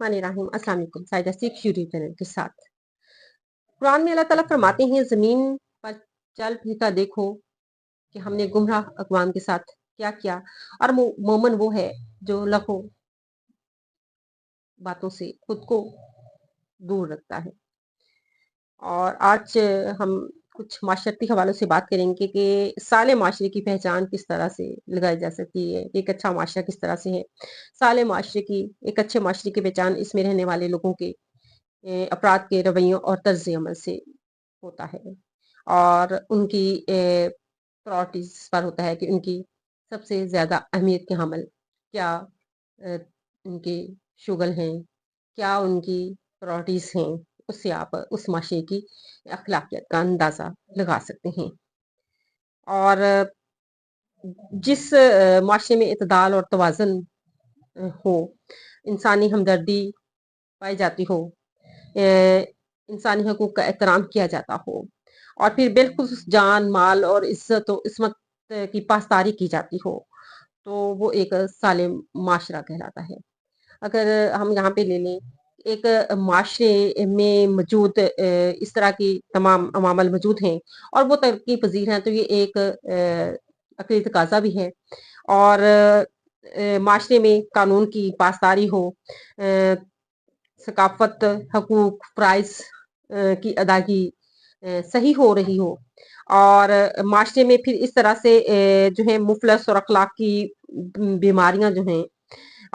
बिस्मिल्लाहिर्रहमानिर्रहीम। अस्सलाम वालेकुम साइदा सिख यूट्यूब चैनल के साथ। कुरान में अल्लाह ताला फरमाते हैं, जमीन पर चल फिर कर देखो कि हमने गुमराह अक़वाम के साथ क्या किया। और मोमन वो है जो लाखों बातों से खुद को दूर रखता है। और आज हम कुछ माशरती हवालों से बात करेंगे कि साले माशरे की पहचान किस तरह से लगाई जा सकती है, एक अच्छा माशरा किस तरह से है। साले माशरे की, एक अच्छे माशरे की पहचान इसमें रहने वाले लोगों के अपराध के रवैयों और तर्ज अमल से होता है। और उनकी प्रायोरिटीज पर होता है कि उनकी सबसे ज्यादा अहमियत के हमल क्या, उनके शुगल हैं, क्या उनकी प्रायोरिटीज हैं। उससे आप उस माशरे की अखलाकियत का अंदाजा लगा सकते हैं। और जिस माशरे में इतदाल और तवाज़ुन हो, इंसानी हमदर्दी पाई जाती हो, इंसानी हकूक का एहतराम किया जाता हो, और फिर बिल्खुसूस जान माल और इज्जत और इस्मत की पासदारी की जाती हो, तो वो एक सालिम माशरा कहलाता है। अगर हम यहाँ पे ले लें, एक माशरे में मौजूद इस तरह की तमाम अवामल मौजूद हैं और वो तरक्की पजीर हैं, तो ये एक अक़ली तकाजा भी है। और माशरे में कानून की पासदारी हो, सकाफत, हकूक, प्राइस की अदायगी सही हो रही हो, और माशरे में फिर इस तरह से जो है मुफलस और अखलाकी बीमारियां जो हैं,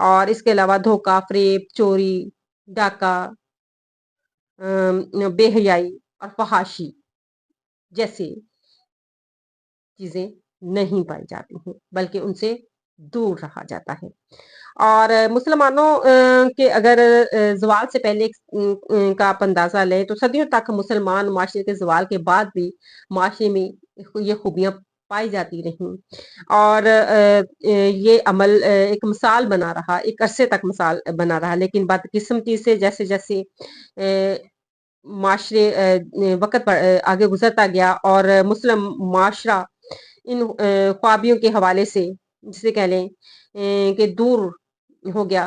और इसके अलावा धोखा, फरेब, चोरी, डाका, बेहयाई और फहाशी जैसे चीजें नहीं पाई जाती हैं, बल्कि उनसे दूर रहा जाता है। और मुसलमानों के अगर ज़वाल से पहले का आप अंदाज़ा लें, तो सदियों तक मुसलमान माशरे के ज़वाल के बाद भी माशरे में ये खूबियाँ पाई जाती रहीं। और ये अमल एक मिसाल बना रहा, एक अरसे तक मिसाल बना रहा, लेकिन बदकिस्मती से जैसे-जैसे माशरे वक़्त आगे गुज़रता गया और मुस्लिम माशरा इन ख्वाबियों के हवाले से, जिसे कह लें कि दूर हो गया,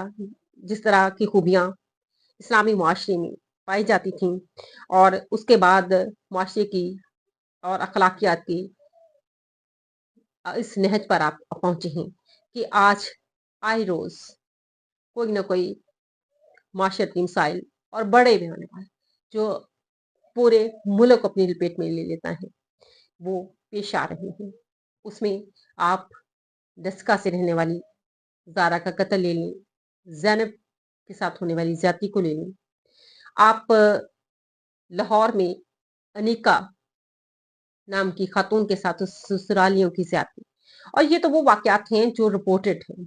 जिस तरह की खूबियाँ इस्लामी मुआशरे में पाई जाती थीं, और उसके बाद मुआशरे की और अखलाकियात की इस नहज पर आप पहुँचे हैं कि आज आए रोज़ कोई ना कोई माशरती मसाइल और बड़े पैमाने पर जो पूरे मुल्क को अपनी लपेट में ले लेता है, वो पेश आ रहे हैं। उसमें आप डस्का से रहने वाली ज़ारा का कत्ल ले लें, ज़ैनब के साथ होने वाली ज़्यादती को ले लें, आप लाहौर में अनीका नाम की खातून के साथ ससुरालियों की ज़्यादती, और ये तो वो वाक़यात हैं जो रिपोर्टेड हैं,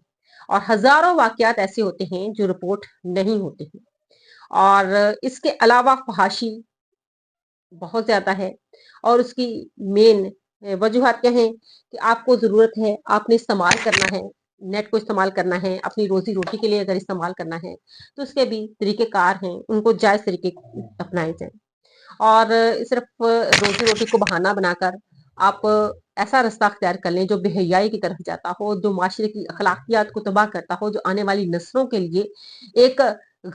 और हज़ारों वाक़यात ऐसे होते हैं जो रिपोर्ट नहीं होते हैं। और इसके अलावा फ़हाशी बहुत ज़्यादा है, और उसकी मेन वजूहात क्या हैं कि आपको ज़रूरत है, आपने इस्तेमाल करना है, नेट को इस्तेमाल करना है, अपनी रोज़ी-रोटी के लिए अगर इस्तेमाल करना है, तो उसके भी तरीक़ेकार हैं, उनको जायज़ तरीके अपनाए जाएँ। और सिर्फ़ रोज़ी-रोटी को बहाना बनाकर आप ऐसा रास्ता अख्तियार कर लें जो बेहयाई की तरफ जाता हो, जो माशरे की अखलाकियात को तबाह करता हो, जो आने वाली नस्लों के लिए एक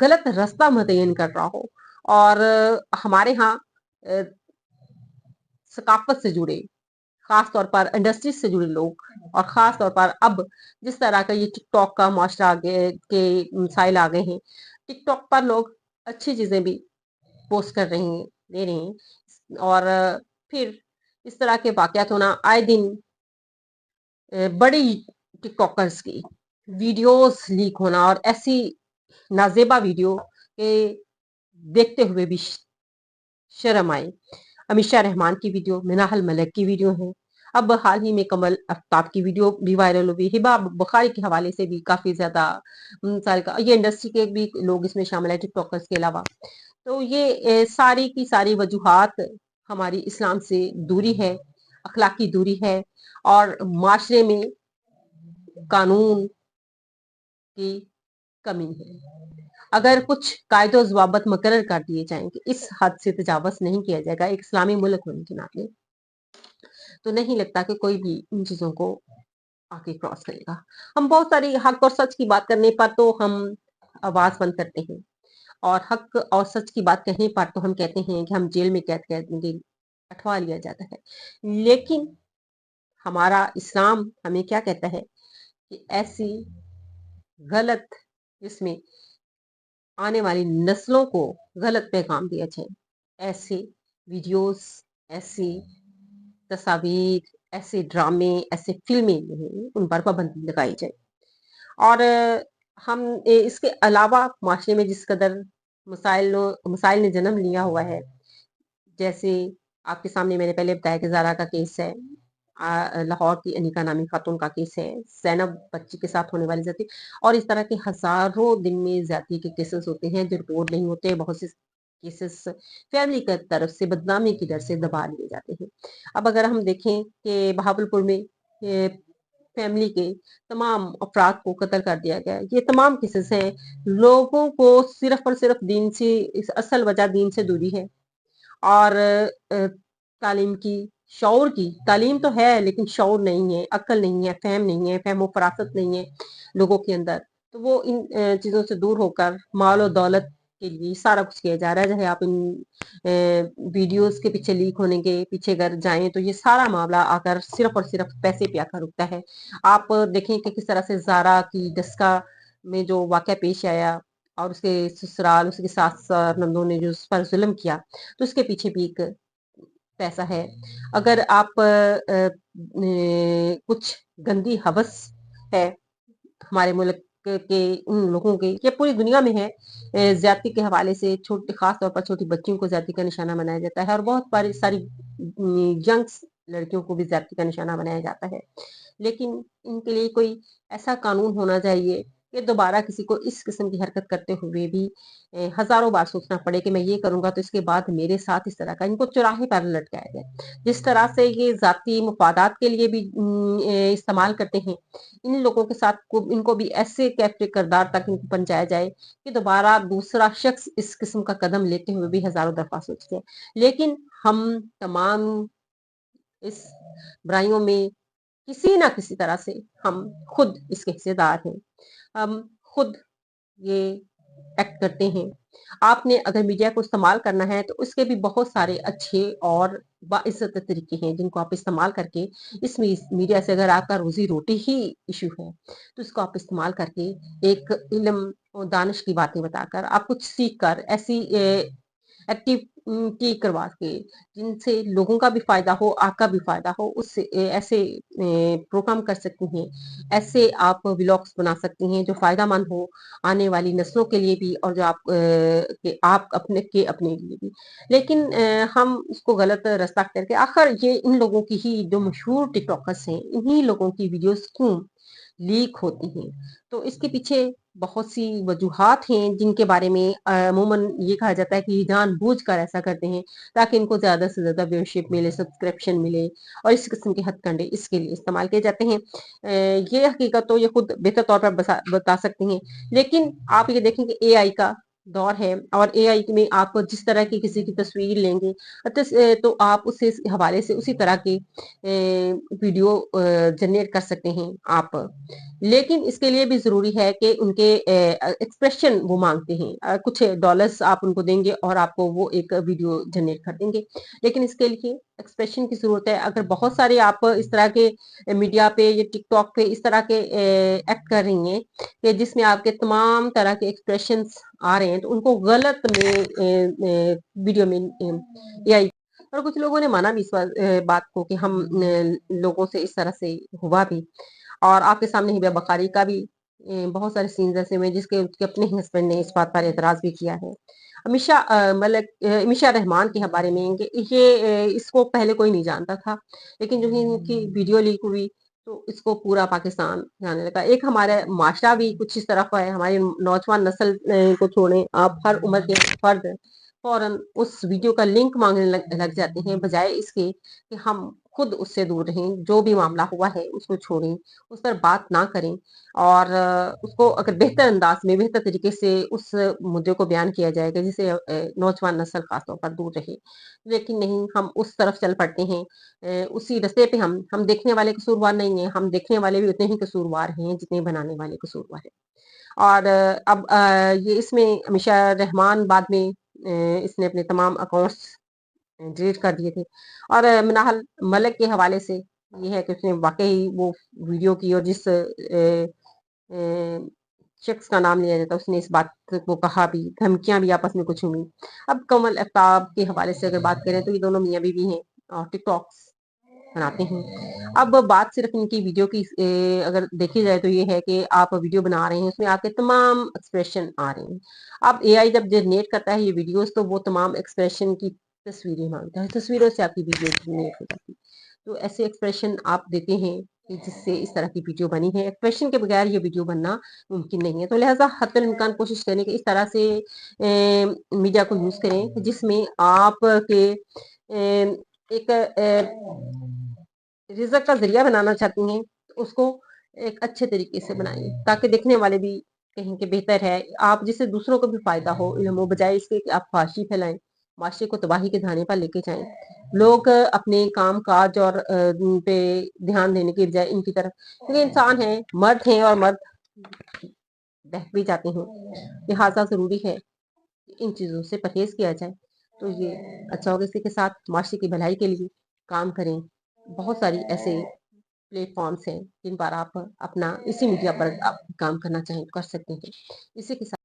गलत रास्ता मुतय्यन कर रहा हो। और हमारे यहाँ अ, सकाफ़त से जुड़े, ख़ास तौर पर इंडस्ट्री से जुड़े लोग, और ख़ास तौर पर अब जिस तरह का ये टिकटॉक का माशरा आगे के मसाइल आ गए हैं, टिकटॉक पर लोग अच्छी चीज़ें भी पोस्ट कर रहे हैं, दे रहे हैं, और फिर इस तरह के वाक़यात होना आए दिन, बड़ी टिकटॉकर्स की वीडियोज़ लीक होना, और ऐसी नाज़ेबा वीडियो के देखते हुए भी शर्म आए। अमीषा रहमान की वीडियो, मिनाहल मलिक की वीडियो है। अब हाल ही में कमल आफ्ताब की वीडियो भी वायरल हुई, हिबा बुखारी के हवाले से भी काफ़ी ज़्यादा साल का, ये इंडस्ट्री के भी लोग इसमें शामिल है टिकटॉकर्स के अलावा। तो ये सारी की सारी वजूहात हमारी इस्लाम से दूरी है, अखलाकी दूरी है, और माशरे में कानून की कमी है। अगर कुछ कायदो ज़वाबित मुकर्रर कर दिए जाएँ कि इस हद से तजावुज़ नहीं किया जाएगा एक इस्लामी मुल्क होने के नाते, तो नहीं लगता कि कोई भी इन चीज़ों को आके क्रॉस करेगा। हम बहुत सारी हक और सच की बात करने पर तो हम आवाज बंद करते हैं और हक और सच की बात कहने पर तो हम कहते हैं कि हम जेल में कैद कर देंगे, अठवा लिया जाता है। लेकिन हमारा इस्लाम हमें क्या कहता है कि ऐसी गलत इसमें आने वाली नस्लों को गलत पैगाम दिया जाए। ऐसे वीडियोस, ऐसी तस्वीर, ऐसे ड्रामे, ऐसे फिल्में नहीं, उन पर पाबंदी लगाई जाए। और हम इसके अलावा माशरे में जिस कदर मसाइल ने जन्म लिया हुआ है, जैसे आपके सामने मैंने पहले बताया कि ज़ारा का केस है, लाहौर की अनीका नामी खातून का केस है, ज़ैनब बच्ची के साथ होने वाली ज़्यादती, और इस तरह के हज़ारों दिन में ज़्यादती के केसेस होते हैं जो रिपोर्ट नहीं होते। बहुत से केसेस फैमिली की तरफ से बदनामी की डर से दबा लिए जाते हैं। अब अगर हम देखें कि बहावलपुर में फैमिली के तमाम अफराद को कत्ल कर दिया गया, ये तमाम केसेस हैं। लोगों को सिर्फ और सिर्फ दीन से, इस असल वजह दीन से दूरी है और तालीम की, शऊर की। तालीम तो है लेकिन शऊर नहीं है, अक्ल नहीं है, फहम नहीं है, फहम फरासत नहीं है लोगों के अंदर। तो वो इन चीज़ों से दूर होकर माल और दौलत के लिए सारा कुछ किया जा रहा है। चाहे आप इन वीडियोस के पीछे, लीक होने के पीछे अगर जाएं तो ये सारा मामला आकर सिर्फ और सिर्फ पैसे पे आकर रुकता है। आप देखें कि किस तरह से ज़ारा की डस्का में जो वाक़या पेश आया और उसके ससुराल, उसके सास नंदों ने जो उस पर जुल्म किया, तो उसके पीछे भी एक पैसा है। अगर आप कुछ गंदी हवस है हमारे मुल्क के उन लोगों के, या पूरी दुनिया में है, ज्यादती के हवाले से छोटे, खास तौर पर छोटी बच्चियों को ज्यादती का निशाना बनाया जाता है और बहुत सारी यंग्स लड़कियों को भी ज्यादती का निशाना बनाया जाता है। लेकिन इनके लिए कोई ऐसा कानून होना चाहिए कि दोबारा किसी को इस किस्म की हरकत करते हुए भी हजारों बार सोचना पड़े कि मैं ये करूंगा तो इसके बाद मेरे साथ इस तरह का, इनको चौराहे पर लटकाया जाए। जिस तरह से ये जाती मुफादात के लिए भी इस्तेमाल करते हैं, इन लोगों के साथ इनको भी ऐसे कैप्टे करदार तक इनको पहुंचाया जाए कि दोबारा दूसरा शख्स इस किस्म का कदम लेते हुए भी हजारों दफा सोचते हैं। लेकिन हम तमाम इस बुराइयों में किसी ना किसी तरह से हम खुद इसके हिस्सेदार हैं। हम खुद ये एक्ट करते हैं। आपने अगर मीडिया को इस्तेमाल करना है तो उसके भी बहुत सारे अच्छे और बाइज्जत तरीके हैं जिनको आप इस्तेमाल करके, इसमें इस मीडिया से अगर आपका रोजी रोटी ही इशू है तो इसको आप इस्तेमाल करके एक इल्म और दानिश की बातें बताकर, आप कुछ सीख कर ऐसी एक्टिविटी करवा के जिनसे लोगों का भी फायदा हो, आपका भी फायदा हो, उससे ऐसे प्रोग्राम कर सकती हैं, ऐसे आप व्लॉग्स बना सकती हैं जो फायदा मंद हो आने वाली नस्लों के लिए भी और जो आप अपने लिए भी। लेकिन हम इसको गलत रास्ता करके, आखिर ये इन लोगों की ही जो मशहूर टिकटॉकर्स हैं, इन्हीं लोगों की वीडियोस क्यों लीक होती हैं? तो इसके पीछे बहुत सी वजूहात हैं जिनके बारे में अमूमन ये कहा जाता है कि जानबूझकर ऐसा करते हैं ताकि इनको ज्यादा से ज्यादा व्यूअरशिप मिले, सब्सक्रिप्शन मिले, और इस किस्म के हथकंडे इसके लिए इस्तेमाल किए जाते हैं। ये हकीकत तो ये खुद बेहतर तौर पर बता सकती हैं। लेकिन आप ये देखें कि एआई का दौर है और एआई में आप जिस तरह की किसी की तस्वीर लेंगे तो आप उसे हवाले से उसी तरह के वीडियो जनरेट कर सकते हैं आप। लेकिन इसके लिए भी जरूरी है कि उनके एक्सप्रेशन वो मांगते हैं, कुछ डॉलर्स आप उनको देंगे और आपको वो एक वीडियो जनरेट कर देंगे। लेकिन इसके लिए एक्सप्रेशन की जरूरत है। अगर बहुत सारे आप इस तरह के मीडिया पे या टिकटॉक पे इस तरह के एक्ट कर रही हैं कि जिसमें आपके तमाम तरह के एक्सप्रेशंस आ रहे हैं, तो उनको गलत में वीडियो में एआई, और कुछ लोगों ने माना भी इस बात को कि हम लोगों से इस तरह से हुआ भी। और आपके सामने हिबा बखारी का भी बहुत सारे सीन्स ऐसे हुए जिसके उसके अपने ही हस्बैंड ने इस बात पर एतराज भी किया है। अमीषा रहमान के बारे में कि ये इसको पहले कोई नहीं जानता था, लेकिन जो ही इनकी वीडियो लीक हुई तो इसको पूरा पाकिस्तान जानने लगा। एक हमारा माशरा भी कुछ इस तरफ है, हमारी नौजवान नस्ल को छोड़ें आप, हर उम्र के फर्द फौरन उस वीडियो का लिंक मांगने लग जाते हैं, बजाय इसके कि हम खुद उससे दूर रहें। जो भी मामला हुआ है उसको छोड़ें, उस पर बात ना करें और उसको अगर बेहतर अंदाज में, बेहतर तरीके से उस मुद्दे को बयान किया जाएगा जिससे नौजवान नस्ल खासतौर पर दूर रहे। लेकिन नहीं, हम उस तरफ चल पड़ते हैं, उसी रास्ते पे हम देखने वाले कसूरवार नहीं है, हम देखने वाले भी उतने ही कसूरवार हैं जितने बनाने वाले कसूरवार हैं। और अब ये इसमें अमीषा रहमान बाद में इसने अपने तमाम अकाउंट्स डिलीट कर दिए थे। और मिनाहल मलिक के हवाले से ये है कि उसने वाकई वो वीडियो की, और जिस शख्स का नाम लिया जाता है उसने इस बात को कहा भी, धमकियां भी आपस में कुछ हुई। अब कमल आफ्ताब के हवाले से अगर बात करें तो ये दोनों मियाँ बीवी हैं और टिकटॉक्स बनाते हैं। अब बात सिर्फ इनकी वीडियो की अगर देखी जाए तो ये है कि आप वीडियो बना रहे हैं, उसमें आपके तमाम एक्सप्रेशन आ रहे हैं। अब एआई जब जनरेट करता है ये वीडियोस तो वो तमाम एक्सप्रेशन की तस्वीरें मांगता है, तस्वीरों से आपकी वीडियो जनरेट हो जाती है। तो ऐसे एक्सप्रेशन आप देते हैं कि जिससे इस तरह की वीडियो बनी है। एक्सप्रेशन के बगैर ये वीडियो बनना मुमकिन नहीं है। तो लिहाजा हत्तल इम्कान कोशिश करें कि इस तरह से मीडिया को यूज करें जिसमें आप के एक रिज़्क का ज़रिया बनाना चाहती हैं, तो उसको एक अच्छे तरीके से बनाइए, ताकि देखने वाले भी कहें कि बेहतर है। आप जिससे दूसरों को भी फ़ायदा हो, वो बजाय इसके कि आप फ़ाहशी फैलाएँ, माशरे को तबाही के धाने पर लेके जाएँ। लोग अपने काम-काज और पे ध्यान देने की बजाय इनकी तरफ, क्योंकि इंसान हैं, मर्द हैं और मर्द बहक भी जाते हैं। लिहाज़ा ज़रूरी है कि इन चीज़ों से परहेज़ किया जाए। तो ये अच्छा होगा, इसी के साथ माशरे की भलाई के लिए काम करें। बहुत सारी ऐसे प्लेटफ़ॉर्म्स हैं जिन पर आप अपना इसी मीडिया पर आप काम करना चाहें तो कर सकते हैं। इसी के साथ